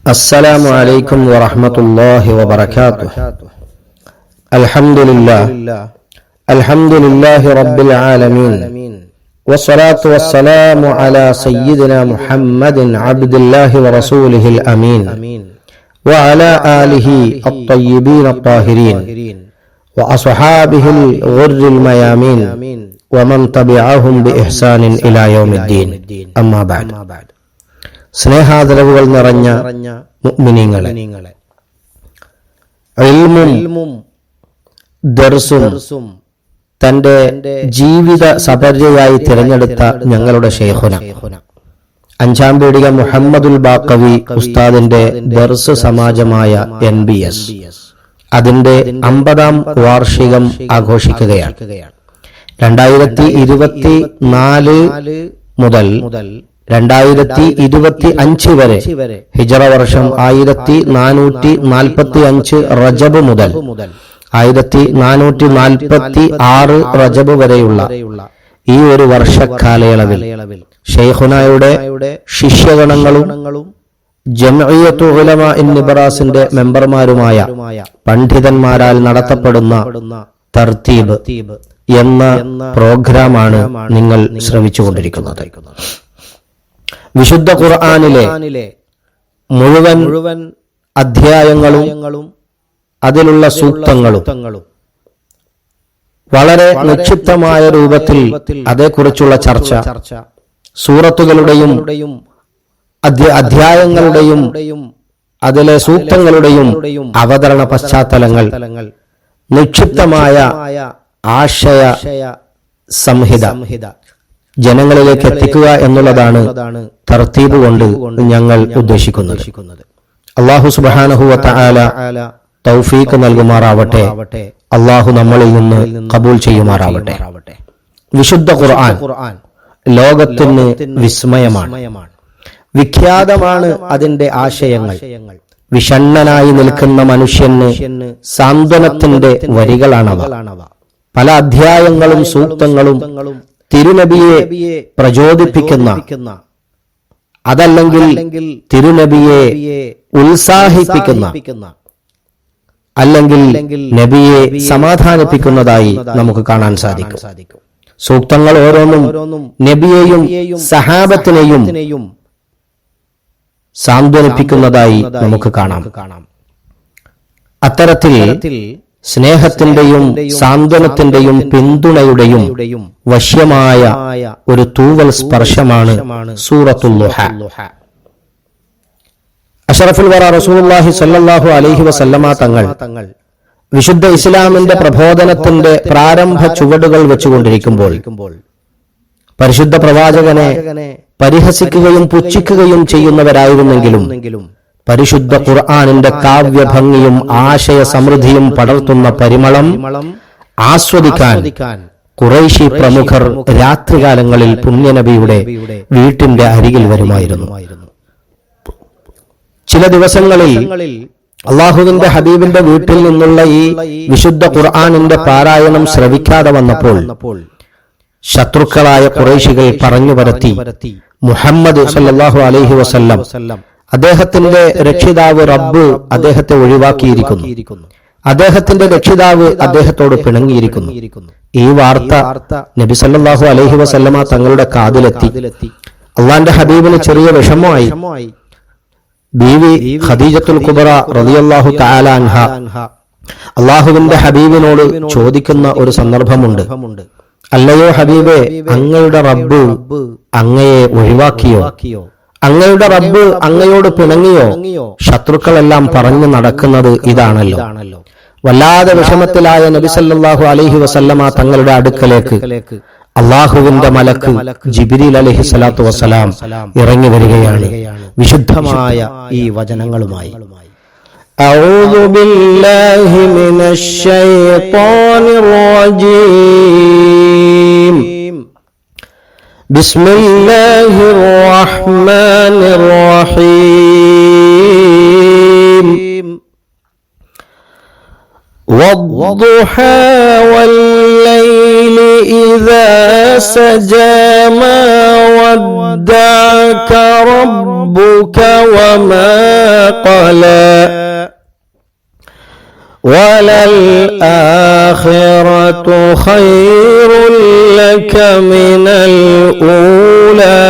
السلام عليكم ورحمة الله وبركاته. الحمد لله رب العالمين، والصلاة والسلام على سيدنا محمد عبد الله ورسوله الأمين، وعلى آله الطيبين الطاهرين، وأصحابه الغر الميامين، ومن تبعهم بإحسان إلى يوم الدين. أما بعد. സ്നേഹാദരവുകൾ നിറഞ്ഞ മുഅ്മിനീങ്ങളെ, ഇൽമും ദർസും തന്റെ ജീവിത സപര്യയായി തിരഞ്ഞെടുത്ത ഞങ്ങളുടെ ശൈഖുന അഞ്ചാം പീടിക മുഹമ്മദുൽ ബാഖവി ഉസ്താദിന്റെ ദർസ് സമാജമായ NBS അതിന്റെ 50ാം വാർഷികം ആഘോഷിക്കുകയാണ്. 2024 മുതൽ 2025 വരെ ഹിജറ വർഷം 1445 റജബ് മുതൽ 1446 റജബ് വരെയുള്ള ഈ ഒരു വർഷക്കാലയളവിൽ ശൈഖുനായുടെ ശിഷ്യഗണങ്ങളും ജംഇയ്യത്തു ഉലമാ നിബ്രാസിന്റെ മെമ്പർമാരുമായ പണ്ഡിതന്മാരാൽ നടത്തപ്പെടുന്ന തർത്തീബ് എന്ന പ്രോഗ്രാമാണ് നിങ്ങൾ ശ്രവിച്ചുകൊണ്ടിരിക്കുന്നത്. വിശുദ്ധ ഖുർആനിലെ മുഴുവൻ അധ്യായങ്ങളും അതിലുള്ള സൂക്തങ്ങളും വളരെ നിക്ഷിപ്തമായ രൂപത്തിൽ അതേക്കുറിച്ചുള്ള ചർച്ച, സൂറത്തുകളുടെയും അധ്യായങ്ങളുടെയും അതിലെ സൂക്തങ്ങളുടെയും അവതരണ പശ്ചാത്തലങ്ങൾ, നിക്ഷിപ്തമായ ആശയ സംഹിത ജനങ്ങളിലേക്ക് എത്തിക്കുക എന്നുള്ളതാണ് തർത്തീബ് കൊണ്ട് ഞങ്ങൾ ഉദ്ദേശിക്കുന്നത്. അല്ലാഹു സുബ്ഹാനഹു വ തആല തൗഫീഖ് നൽകുമാറാവട്ടെ. അല്ലാഹു നമ്മളിൽ നിന്ന് ഖബൂൽ ചെയ്യുമാറാവട്ടെ. വിശുദ്ധ ഖുർആൻ ലോകത്തിന് വിസ്മയമാണ്, വിഖ്യാതമാണ് അതിന്റെ ആശയങ്ങൾ. വിഷണ്ണനായി നിൽക്കുന്ന മനുഷ്യന് സാന്ത്വനത്തിന്റെ വരികളാണവ. പല അധ്യായങ്ങളും സൂക്തങ്ങളും തിരുനബിയെ പ്രചോദിപ്പിക്കുന്ന, അതല്ലെങ്കിൽ തിരുനബിയെ ഉത്സാഹിപ്പിക്കുന്ന, അല്ലെങ്കിൽ നബിയെ സമാധാനിപ്പിക്കുന്നതായി നമുക്ക് കാണാൻ സാധിക്കും. സൂക്തങ്ങൾ ഓരോന്നും നബിയെയും സഹാബത്തിനെയും സാന്ത്വനിപ്പിക്കുന്നതായി നമുക്ക് കാണാം. അത്തരത്തിൽ സ്നേഹത്തിന്റെയും സാന്ത്വനത്തിന്റെയും പിന്തുണയുടെയും വശ്യമായ ഒരു തൂവൽ സ്പർശമാണ് സൂറത്തുൽ ളുഹ. അഷ്റഫുൽ വറ റസൂലുള്ളാഹി സ്വല്ലല്ലാഹു അലൈഹി വസല്ലമ തങ്ങൾ വിശുദ്ധ ഇസ്ലാമിന്റെ പ്രബോധനത്തിന്റെ പ്രാരംഭ ചുവടുകൾ വെച്ചുകൊണ്ടിരിക്കുമ്പോൾ പരിശുദ്ധ പ്രവാചകനെ പരിഹസിക്കുകയും പുച്ഛിക്കുകയും ചെയ്യുന്നവരായിരുന്നെങ്കിലും പരിശുദ്ധ ഖുർആനിന്റെ കാവ്യഭംഗിയും ആശയ സമൃദ്ധിയും പടർത്തുന്ന പരിമളം ആസ്വദിക്കാൻ ഖുറൈശി പ്രമുഖർ രാത്രികാലങ്ങളിൽ പുണ്യനബിയുടെ വീട്ടിന്റെ അരികിൽ വരുമായിരുന്നു. ചില ദിവസങ്ങളിൽ അള്ളാഹുവിന്റെ ഹബീബിന്റെ വീട്ടിൽ നിന്നുള്ള ഈ വിശുദ്ധ ഖുർആനിന്റെ പാരായണം ശ്രവിക്കാതെ വന്നപ്പോൾ ശത്രുക്കളായ ഖുറൈശികൾ പറഞ്ഞു പരത്തി മുഹമ്മദ് സല്ലല്ലാഹു അലൈഹി വസല്ലം, അദ്ദേഹത്തിന്റെ രക്ഷിതാവ് റബ്ബ് അദ്ദേഹത്തെ ഒഴിവാക്കിയിരിക്കുന്നു, അദ്ദേഹത്തിന്റെ രക്ഷിതാവ് അദ്ദേഹത്തോട് പിണങ്ങിയിരിക്കുന്നു. ഈ വാർത്ത നബി സല്ലല്ലാഹു അലൈഹി വസല്ലമ തങ്ങളുടെ കാതിലെത്തി. അള്ളാന്റെ ഹബീബിന് ചെറിയ വിഷമമായി. ബീവി ഖദീജത്തുൽ കുബ്ര റളിയല്ലാഹു തആല അൻഹ അള്ളാഹുവിന്റെ ഹബീബിനോട് ചോദിക്കുന്ന ഒരു സന്ദർഭമുണ്ട്. അല്ലയോ ഹബീബേ, അങ്ങയുടെ റബ്ബ് അങ്ങയെ ഒഴിവാക്കിയോ? അങ്ങയുടെ റബ്ബ് അങ്ങയോട് പിണങ്ങിയോ? ശത്രുക്കളെല്ലാം പറഞ്ഞു നടക്കുന്നത് ഇതാണല്ലോ. വല്ലാതെ വിഷമത്തിലായ നബി സല്ലല്ലാഹു അലൈഹി വസല്ലമ തങ്ങളുടെ അടുക്കലേക്ക് അള്ളാഹുവിന്റെ മലക്ക് ജിബ്രീൽ അലൈഹി സ്വലാത്തു വസ്സലാം ഇറങ്ങി വരികയാണ് വിശുദ്ധമായ ഈ വചനങ്ങളുമായി. അഊദു ബില്ലാഹി മിനശ് ശൈത്വാനിർ റജീം. ബിസ്മില്ലാഹിർ റഹ്മാനിർ റഹീം. വദ്ദുഹാ വല്ലൈലി ഇദാ سجى ما ودعك ربك وما قلى وللآخرة خير لك من الأولى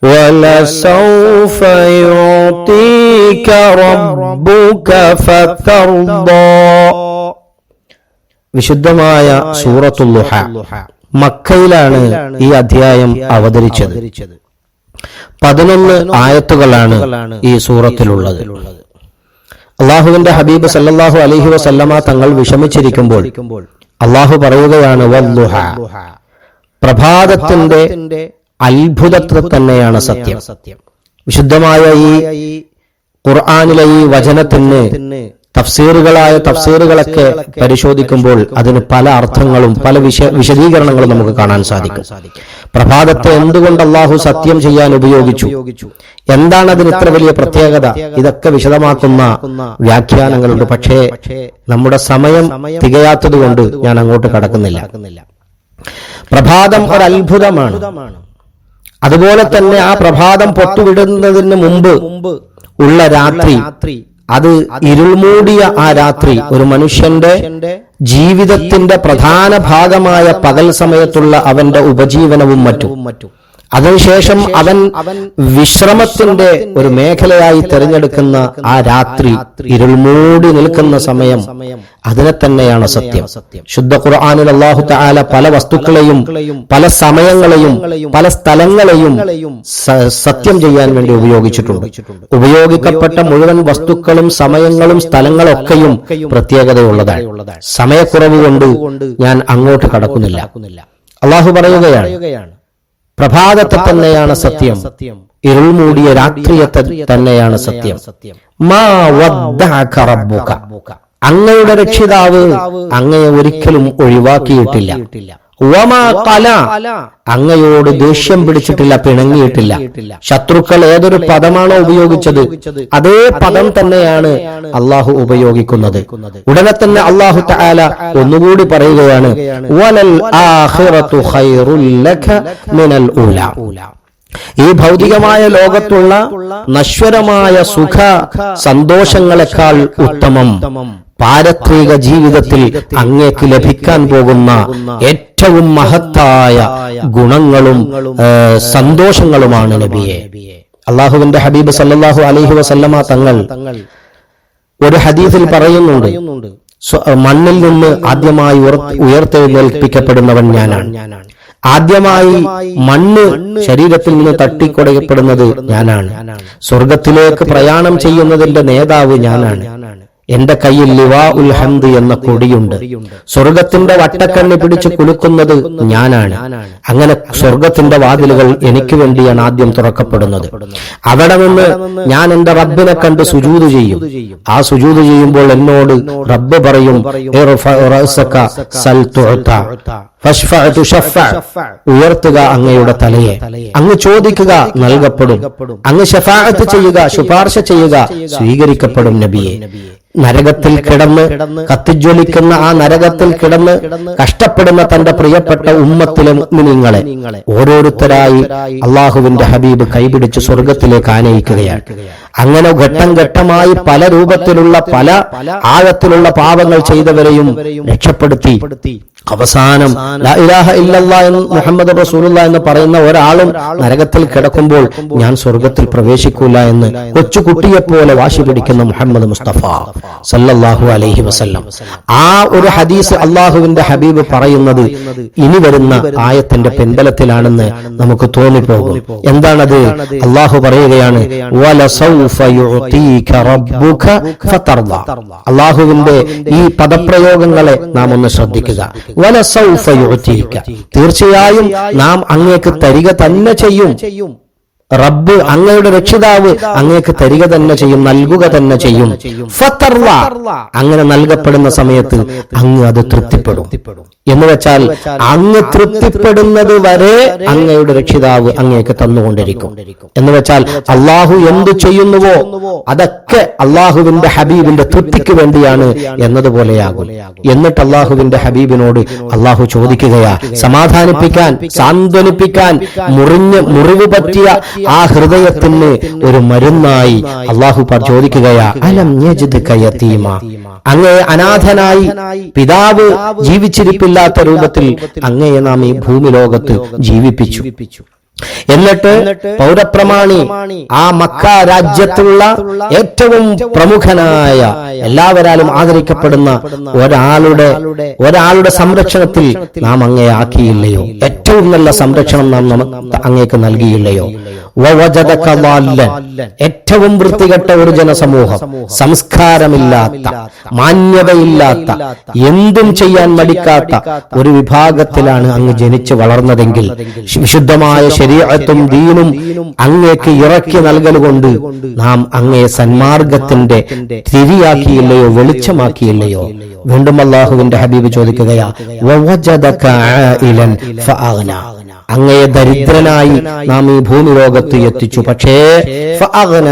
ولسوف يعطيك ربك فترضى. വിശുദ്ധമായ സൂറത്തുൽ ളുഹ മക്കയിലാണ് ഈ അധ്യായം അവതരിച്ചത്. 11 ആയത്തുകളാണ് ഈ സൂറത്തിലുള്ളത്. അള്ളാഹുവിന്റെ ഹബീബ് സല്ലല്ലാഹു അലൈഹി വസല്ലമ തങ്ങൾ വിഷമിച്ചിരിക്കുമ്പോൾ അള്ളാഹു പറയുകയാണ് വദ്ദുഹ, പ്രഭാതത്തിന്റെ അത്ഭുതത്തെ തന്നെയാണ് സത്യം. വിശുദ്ധമായ ഈ ഖുർആനിലെ ഈ വചനത്തിന് തഫ്സീറുകളൊക്കെ പരിശോധിക്കുമ്പോൾ അതിന് പല അർത്ഥങ്ങളും പല വിശദീകരണങ്ങളും നമുക്ക് കാണാൻ സാധിക്കും. പ്രഭാതത്തെ എന്തുകൊണ്ട് അള്ളാഹു സത്യം ചെയ്യാൻ ഉപയോഗിച്ചു, എന്താണ് അതിന് ഇത്ര വലിയ പ്രത്യേകത, ഇതൊക്കെ വിശദമാക്കുന്ന വ്യാഖ്യാനങ്ങളുണ്ട്. പക്ഷേ നമ്മുടെ സമയം തികയാത്തത് കൊണ്ട് ഞാൻ അങ്ങോട്ട് കടക്കുന്നില്ല. പ്രഭാതം ഒരു അത്ഭുതമാണ്. അതുപോലെ തന്നെ ആ പ്രഭാതം പൊട്ടുവിടുന്നതിന് മുമ്പ് ഉള്ള രാത്രി, അത് ഇരുൾമൂടിയ ആ രാത്രി ഒരു മനുഷ്യന്റെ ജീവിതത്തിന്റെ പ്രധാന ഭാഗമായ പകൽ സമയത്തുള്ള അവന്റെ ഉപജീവനവും മറ്റും, അതിനുശേഷം അവൻ വിശ്രമത്തിന്റെ ഒരു മേഖലയായി തിരഞ്ഞെടുക്കുന്ന ആ രാത്രി, ഇരുൾമൂടി നിൽക്കുന്ന സമയം, അതിനെ തന്നെയാണ് സത്യം. ശുദ്ധ ഖുർആനിൽ അല്ലാഹു തആല പല വസ്തുക്കളെയും പല സമയങ്ങളെയും പല സ്ഥലങ്ങളെയും സത്യം ചെയ്യാൻ വേണ്ടി ഉപയോഗിച്ചിട്ടുണ്ട്. ഉപയോഗിക്കപ്പെട്ട മുഴുവൻ വസ്തുക്കളും സമയങ്ങളും സ്ഥലങ്ങളൊക്കെയും പ്രത്യേകതയുള്ളതാണ്. സമയക്കുറവ് കൊണ്ട് ഞാൻ അങ്ങോട്ട് കടക്കുന്നില്ല. അല്ലാഹു പറയുകയാണ്, പ്രഭാതത്തെ തന്നെയാണ് സത്യം, ഇരുൾമൂടിയ രാത്രിയത്തെ തന്നെയാണ് സത്യം. മാ വദ്ദഅക റബ്ബുക, അങ്ങയുടെ രക്ഷിതാവ് അങ്ങയെ ഒരിക്കലും ഒഴിവാക്കിയിട്ടില്ല. വമാ ഖല, അങ്ങയോട് ദേഷ്യം പിടിച്ചിട്ടില്ല, പിണങ്ങിയിട്ടില്ല. ശത്രുക്കൾ ഏതൊരു പദമാണോ ഉപയോഗിച്ചത് അതേ പദം തന്നെയാണ് അള്ളാഹു ഉപയോഗിക്കുന്നത്. ഉടനെ തന്നെ അള്ളാഹു തആല ഒന്നുകൂടി പറയുകയാണ്, വലൽ ആഖിറതു ഖൈറുൽ ലക മിനൽ ഊല. ഈ ഭൗതികമായ ലോകത്തുള്ള നശ്വരമായ സുഖ സന്തോഷങ്ങളെക്കാൾ ഉത്തമം പാരത്രിക ജീവിതത്തിൽ അങ്ങേക്ക് ലഭിക്കാൻ പോകുന്ന ഏറ്റവും മഹത്തായ ഗുണങ്ങളും സന്തോഷങ്ങളുമാണ് നബിയെ. അള്ളാഹുവിന്റെ ഹബീബ് സല്ലല്ലാഹു അലൈഹി വസല്ലമ തങ്ങൾ ഒരു ഹദീസിൽ പറയുന്നുണ്ട്, മണ്ണിൽ നിന്ന് ആദ്യമായി ഉയർത്തെഴുന്നേൽപ്പിക്കപ്പെടുന്നവൻ ഞാനാണ്. ആദ്യമായി മണ്ണ് ശരീരത്തിൽ നിന്ന് തട്ടിക്കൊടയപ്പെടുന്നത് ഞാനാണ്. സ്വർഗത്തിലേക്ക് പ്രയാണം ചെയ്യുന്നതിന്റെ നേതാവ് ഞാനാണ്. എന്റെ കയ്യിൽ ലിവാ ഉൽ ഹംദ് എന്ന കൊടിയുണ്ട്. സ്വർഗത്തിന്റെ വട്ടക്കണ്ണി പിടിച്ച് കുലുക്കുന്നത് ഞാനാണ്. അങ്ങനെ സ്വർഗത്തിന്റെ വാതിലുകൾ എനിക്ക് വേണ്ടിയാണ് ആദ്യം തുറക്കപ്പെടുന്നത്. അവിടെ നിന്ന് ഞാൻ എന്റെ റബ്ബിനെ കണ്ട് സുജൂദ് ചെയ്യും. ആ സുജൂദ് ചെയ്യുമ്പോൾ എന്നോട് റബ്ബ് പറയും, ഉയർത്തുക അങ്ങയുടെ തലയെ, അങ്ങ് ചോദിക്കുക നൽകപ്പെടും, അങ്ങ് ശഫാഅത്ത് ചെയ്യുക ശുപാർശ ചെയ്യുക സ്വീകരിക്കപ്പെടും നബിയെ. നരകത്തിൽ കിടന്ന് കത്തിജ്വലിക്കുന്ന ആ നരകത്തിൽ കിടന്ന് കഷ്ടപ്പെടുന്ന തന്റെ പ്രിയപ്പെട്ട ഉമ്മത്തിലെ മുഅ്മിനീങ്ങളെ ഓരോരുത്തരായി അള്ളാഹുവിന്റെ ഹബീബ് കൈപിടിച്ച് സ്വർഗത്തിലേക്ക് ആനയിക്കുകയാണ്. അങ്ങനെ ഘട്ടം ഘട്ടമായി പല രൂപത്തിലുള്ള പല ആഴത്തിലുള്ള പാപങ്ങൾ ചെയ്തവരെയും രക്ഷപ്പെടുത്തി അവസാനം ലാ ഇലാഹ ഇല്ലല്ലാഹ് മുഹമ്മദ് റസൂലുള്ളാഹി എന്ന് പറയുന്ന ഒരാളും നരകത്തിൽ കിടക്കുമ്പോൾ ഞാൻ സ്വർഗത്തിൽ പ്രവേശിക്കൂല എന്ന് കൊച്ചുകുട്ടിയെപ്പോലെ വാശി പിടിക്കുന്ന മുഹമ്മദ് മുസ്തഫ സല്ലല്ലാഹു അലൈഹി വസല്ലം. ആ ഒരു ഹദീസ് അള്ളാഹുവിന്റെ ഹബീബ് പറയുന്നത് ഇനി വരുന്ന ആയത്തിന്റെ പിൻബലത്തിലാണെന്ന് നമുക്ക് തോന്നിപ്പോകും. എന്താണത്? അള്ളാഹു പറയുകയാണ്, വലസൗഫ യുഅതീക റബ്ബുക ഫതർദ. അള്ളാഹുവിന്റെ ഈ പദപ്രയോഗങ്ങളെ നാം ഒന്ന് ശ്രദ്ധിക്കുക. വലസൗഫ യുഅതീക, തീർച്ചയായും നാം അങ്ങേക്ക് തരിക തന്നെ ചെയ്യും. റബ്ബ് അങ്ങയുടെ രക്ഷിതാവ് അങ്ങേക്ക് തരിക തന്നെ ചെയ്യും, നൽകുക തന്നെ ചെയ്യും. ഫതർള, അങ്ങനെ നൽകപ്പെടുന്ന സമയത്ത് അങ്ങ് അത് തൃപ്തിപ്പെടും. എന്ന് വെച്ചാൽ അങ്ങ് തൃപ്തിപ്പെടുന്നത് വരെ അങ്ങയുടെ രക്ഷിതാവ് അങ്ങേക്ക് തന്നുകൊണ്ടിരിക്കും. എന്ന് വെച്ചാൽ അള്ളാഹു എന്തു ചെയ്യുന്നുവോ അതൊക്കെ അള്ളാഹുവിന്റെ ഹബീബിന്റെ തൃപ്തിക്ക് വേണ്ടിയാണ് എന്നതുപോലെയാകും. എന്നിട്ട് അള്ളാഹുവിന്റെ ഹബീബിനോട് അള്ളാഹു ചോദിക്കുകയാ, സമാധാനിപ്പിക്കാൻ, സാന്ത്വനിപ്പിക്കാൻ, മുറിവ് പറ്റിയ ആ ഹൃദയത്തിന് ഒരു മരുന്നായി അള്ളാഹു ചോദിക്കുകയാ, അലം യജിദ്ക യതീമ, അങ്ങയെ അനാഥനായി പിതാവ് ജീവിച്ചിരിപ്പില്ലാത്ത രൂപത്തിൽ അങ്ങയെ നാം ഈ ഭൂമി ലോകത്ത് ജീവിപ്പിച്ചു. എന്നിട്ട് പൗരപ്രമാണി ആ മക്ക രാജ്യത്തുള്ള ഏറ്റവും പ്രമുഖനായ, എല്ലാവരാലും ആദരിക്കപ്പെടുന്ന ഒരാളുടെ സംരക്ഷണത്തിൽ നാം അങ്ങയെ ആക്കിയില്ലയോ? ഏറ്റവും നല്ല സംരക്ഷണം നാം അങ്ങേക്ക് നൽകിയില്ലയോ? വവജദക ളാല്ലൻ, ഏറ്റവും വൃത്തികെട്ട ഒരു ജനസമൂഹം, സംസ്കാരമില്ലാത്ത, മാന്യതയില്ലാത്ത, എന്തും ചെയ്യാൻ മടിക്കാത്ത ഒരു വിഭാഗത്തിലാണ് അങ്ങ് ജനിച്ചു വളർന്നതെങ്കിൽ വിശുദ്ധമായ ശരീഅത്തും ദീനും അങ്ങേക്ക് ഇറക്കി നൽകലുകൊണ്ട് നാം അങ്ങയെ സന്മാർഗത്തിന്റെ തിരിയാക്കിയില്ലയോ, വെളിച്ചമാക്കിയില്ലയോ? വീണ്ടും അല്ലാഹുവിന്റെ ഹബീബ് ചോദിക്കുകയാ, വവജദക ആയിലൻ ഫഅഗ്ന, അങ്ങയെ ദരിദ്രനായി നാം ഈ ഭൂമി ലോകത്ത് എത്തിച്ചു, പക്ഷേ ഫഅഗ്ന,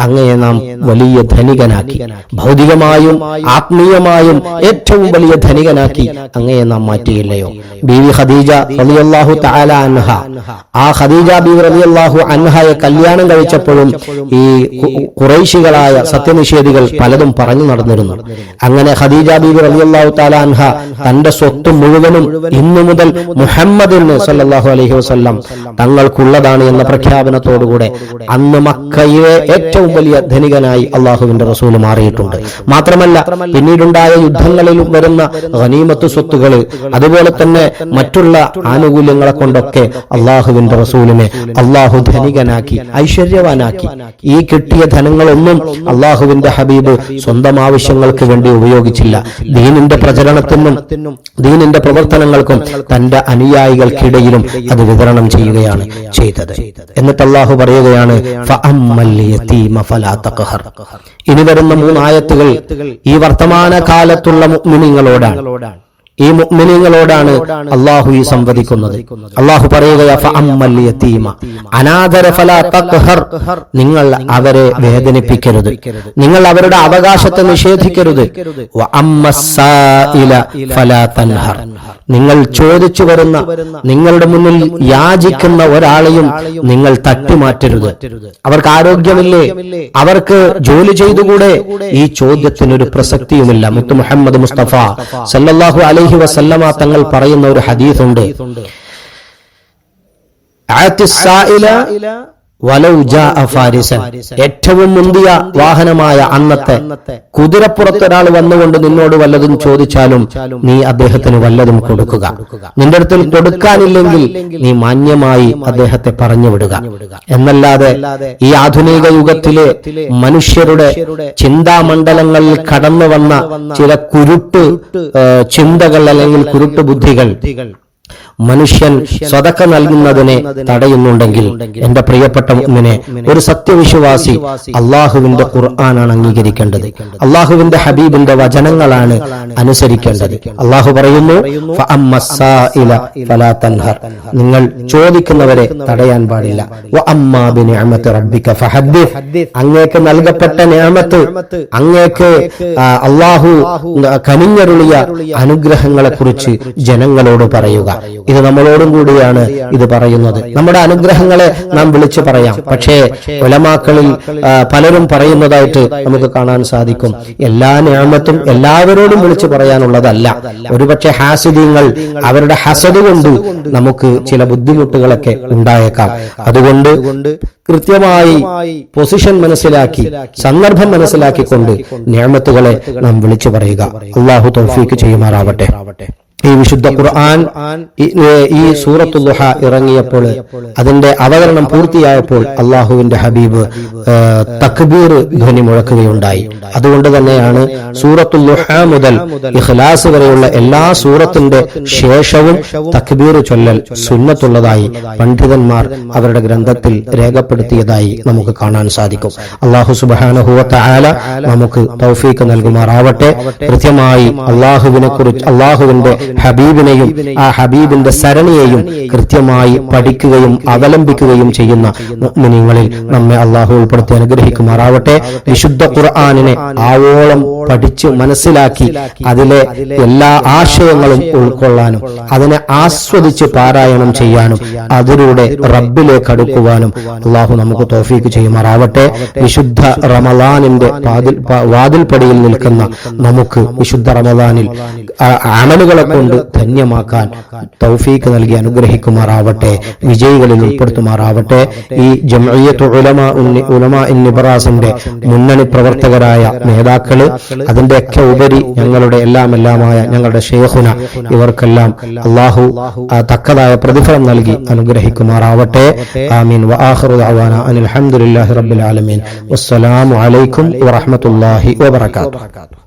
അങ്ങയെ നാം വലിയ ധനികനാക്കി, ഭൗതികമായും ആത്മീയമായും ഏറ്റവും വലിയ ധനികനാക്കി അങ്ങയെ നാം മാറ്റിയില്ലയോ? ബീവി ഖദീജ റളിയല്ലാഹു തആല അൻഹ, ആ ഖദീജ ബീവി റളിയല്ലാഹു അൻഹയെ കല്യാണം കഴിച്ചപ്പോഴും ഈ ഖുറൈശികളായ സത്യനിഷേധികൾ പലതും പറഞ്ഞു നടന്നിരുന്നു. അങ്ങനെ ഖദീജ ബീവി റളിയല്ലാഹു തആല അൻഹ തന്റെ സ്വത്ത് മുഴുവനും ഇന്നു മുതൽ മുഹമ്മദിന് സല്ലല്ലാഹു അലൈഹി വസല്ലം തങ്ങൾക്കുള്ളതാണ് എന്ന പ്രഖ്യാപനത്തോടുകൂടെ അന്ന് മക്കയിലെ ഏറ്റവും വലിയ ധനികനായി അള്ളാഹുവിന്റെ റസൂൽ മാറിയിട്ടുണ്ട്. മാത്രമല്ല പിന്നീടുണ്ടായ യുദ്ധങ്ങളിലും വരുന്ന ഗനീമത്ത് സ്വത്തുകൾ, അതുപോലെ തന്നെ മറ്റുള്ള ആനുകൂല്യങ്ങളെ കൊണ്ടൊക്കെ അള്ളാഹുവിന്റെ റസൂലിനെ അള്ളാഹു ധനികനാക്കി, ഐശ്വര്യവാനാക്കി. ഈ കിട്ടിയ ധനങ്ങളൊന്നും അള്ളാഹുവിന്റെ ഹബീബ് സ്വന്തം ആവശ്യങ്ങൾക്ക് വേണ്ടി ഉപയോഗിച്ചില്ല. ദീനിന്റെ പ്രചരണത്തിനും ദീനിന്റെ പ്രവർത്തനങ്ങൾക്കും തന്റെ അനുയായികൾക്കിടയിലും അത് വിതരണം ചെയ്യുകയാണ് ചെയ്തത്. എന്നിട്ട് അള്ളാഹു പറയുകയാണ്, ഫഅമ്മൽ യതീമ ഫലാ തഖ്ഹർ. ഇനി വരുന്ന 3 ആയത്തുകൾ ഈ വർത്തമാന കാലത്തുള്ള മുഅ്മിനീങ്ങളോടാണ്. ഈ മുഅ്മിനീങ്ങളോടാണ് അല്ലാഹു ഈ സംവദിക്കുന്നത്. അല്ലാഹു പറയുകയാ, ഫഅമ്മൽ യതീമ, അനാഥരെ ഫലാ തഖ്ഹർ, നിങ്ങൾ അവരെ വേദനിപ്പിക്കരുത്, നിങ്ങൾ അവരുടെ അവകാശത്തെ നിഷേധിക്കരുത്. വഅമ്മസ്സായില ഫലാ തൻഹർ, നിങ്ങൾ ചോദിച്ചു വരുന്ന, നിങ്ങളുടെ മുന്നിൽ യാചിക്കുന്ന ഒരാളെയും നിങ്ങൾ തട്ടിമാറ്റരുത്. അവർക്ക് ആരോഗ്യമില്ലേ, അവർക്ക് ജോലി ചെയ്തുകൂടെ? ഈ ചോദ്യത്തിനൊരു പ്രസക്തിയുമില്ല. മുത്ത് മുഹമ്മദ് മുസ്തഫ സല്ലല്ലാഹു അലൈഹി വസല്ലമ തങ്ങൾ പറയുന്ന ഒരു ഹദീസുണ്ട്, ആതിസ്സായില വലൗ ജാഅ ഫാരിസൻ, ഏറ്റവും മുന്തിയ വാഹനമായ അന്നത്തെ കുതിരപ്പുറത്തൊരാൾ വന്നുകൊണ്ട് നിന്നോട് വല്ലതും ചോദിച്ചാലും നീ അദ്ദേഹത്തിന് വല്ലതും കൊടുക്കുക. നിന്റെ അടുത്തിൽ കൊടുക്കാനില്ലെങ്കിൽ നീ മാന്യമായി അദ്ദേഹത്തെ പറഞ്ഞു വിടുക. എന്നല്ലാതെ ഈ ആധുനിക യുഗത്തിലെ മനുഷ്യരുടെ ചിന്താമണ്ഡലങ്ങളിൽ കടന്നു വന്ന ചില കുരുട്ട് ചിന്തകൾ അല്ലെങ്കിൽ കുരുട്ട് ബുദ്ധികൾ മനുഷ്യൻ സ്വതക്ക നൽകുന്നതിനെ തടയുന്നുണ്ടെങ്കിൽ എന്റെ പ്രിയപ്പെട്ട മുഅ്മിനെ, ഒരു സത്യവിശ്വാസി അള്ളാഹുവിന്റെ ഖുർആനാണ് അംഗീകരിക്കേണ്ടത്, അള്ളാഹുവിന്റെ ഹബീബിന്റെ വചനങ്ങളാണ് അനുസരിക്കേണ്ടത്. അള്ളാഹു പറയുന്നു, ഫഅമ്മസ്സായില ഫലാ തൻഹർ, നിങ്ങൾ ചോദിക്കുന്നവരെ തടയാൻ പാടില്ല. വഅമ്മാ ബിനിഅമതി റബ്ബിക ഫഹദ്ദിസ്, അങ്ങേക്ക് നൽകപ്പെട്ട നിഅമത്ത്, അങ്ങേക്ക് അള്ളാഹു കനിഞ്ഞരുളിയ അനുഗ്രഹങ്ങളെ കുറിച്ച് ജനങ്ങളോട് പറയുക. ഇത് നമ്മളോടും കൂടിയാണ് ഇത് പറയുന്നത്. നമ്മുടെ അനുഗ്രഹങ്ങളെ നാം വിളിച്ചു പറയാം. പക്ഷേ ഉലമാക്കളിൽ പലരും പറയുന്നതായിട്ട് നമുക്ക് കാണാൻ സാധിക്കും, എല്ലാ നിഅമത്തും എല്ലാവരോടും വിളിച്ചു പറയാനുള്ളതല്ല. ഒരുപക്ഷെ ഹാസിദീങ്ങൾ അവരുടെ ഹസദ് കൊണ്ട് നമുക്ക് ചില ബുദ്ധിമുട്ടുകളൊക്കെ ഉണ്ടായേക്കാം. അതുകൊണ്ട് കൃത്യമായി പൊസിഷൻ മനസ്സിലാക്കി, സന്ദർഭം മനസ്സിലാക്കിക്കൊണ്ട് നിഅമത്തുകളെ നാം വിളിച്ചു പറയുക. അല്ലാഹു തൗഫീഖ് ചെയ്യുമാറാവട്ടെ. ഈ വിശുദ്ധ ഖുർആൻ ഈ സൂറത്തുൽ ദുഹ ഇറങ്ങിയപ്പോൾ അതിന്റെ അവതരണം പൂർത്തിയായപ്പോൾ അള്ളാഹുവിന്റെ ഹബീബ് തക്ബീർ ധ്വനി മുഴക്കുകയുണ്ടായി. അതുകൊണ്ട് തന്നെയാണ് സൂറത്തുൽ ദുഹ മുതൽ ഇഖ്ലാസ് വരെയുള്ള എല്ലാ സൂറത്തിന്റെ ശേഷവും തക്ബീർ ചൊല്ലൽ സുന്നത്തുള്ളതായി പണ്ഡിതന്മാർ അവരുടെ ഗ്രന്ഥത്തിൽ രേഖപ്പെടുത്തിയതായി നമുക്ക് കാണാൻ സാധിക്കും. അള്ളാഹു സുബ്ഹാനഹു വ തആല നമുക്ക് തൗഫീഖ് നൽകുമാറാവട്ടെ. കൃത്യമായി അള്ളാഹുവിന്റെ ഹബീബിനെയും ആ ഹബീബിന്റെ സരണിയെയും കൃത്യമായി പഠിക്കുകയും അവലംബിക്കുകയും ചെയ്യുന്ന മുഅ്മിനീങ്ങളിൽ നമ്മെ അള്ളാഹു ഉൾപ്പെടുത്തി അനുഗ്രഹിക്കുമാറാവട്ടെ. വിശുദ്ധ ഖുർആനിനെ ആവോളം പഠിച്ച് മനസ്സിലാക്കി അതിലെ എല്ലാ ആശയങ്ങളും ഉൾക്കൊള്ളാനും അതിനെ ആസ്വദിച്ച് പാരായണം ചെയ്യാനും അതിലൂടെ റബ്ബിലേക്ക് അടുക്കുവാനും അള്ളാഹു നമുക്ക് തൗഫീഖ് ചെയ്യുമാറാവട്ടെ. വിശുദ്ധ റമളാനിന്റെ വാതിൽപ്പടിയിൽ നിൽക്കുന്ന നമുക്ക് വിശുദ്ധ റമളാനിൽ അമലുകളെ കൊണ്ട് ധന്യമാക്കാൻ തൗഫീഖ് നൽകി അനുഗ്രഹിക്കുമാറാവട്ടെ. വിജയികളിൽ ഉൾപ്പെടുത്തുമാറാവട്ടെ. ഈ ജംഇയ്യത്തു ഉലമാ നിബ്റാസിന്റെ മുന്നണി പ്രവർത്തകരായ നേതാക്കള്, അതിന്റെയൊക്കെ ഉപരി ഞങ്ങളുടെ എല്ലാമായ ഞങ്ങളുടെ ശൈഖുന, ഇവർക്കെല്ലാം അല്ലാഹു തക്കതായ പ്രതിഫലം നൽകി അനുഗ്രഹിക്കുമാറാവട്ടെ. ആമീൻ. വആഖിറു ദഅവാനാ അനിൽ ഹംദുലില്ലാഹി റബ്ബിൽ ആലമീൻ. വസ്സലാമു അലൈക്കും വറഹ്മത്തുള്ളാഹി വബറകാതുഹു.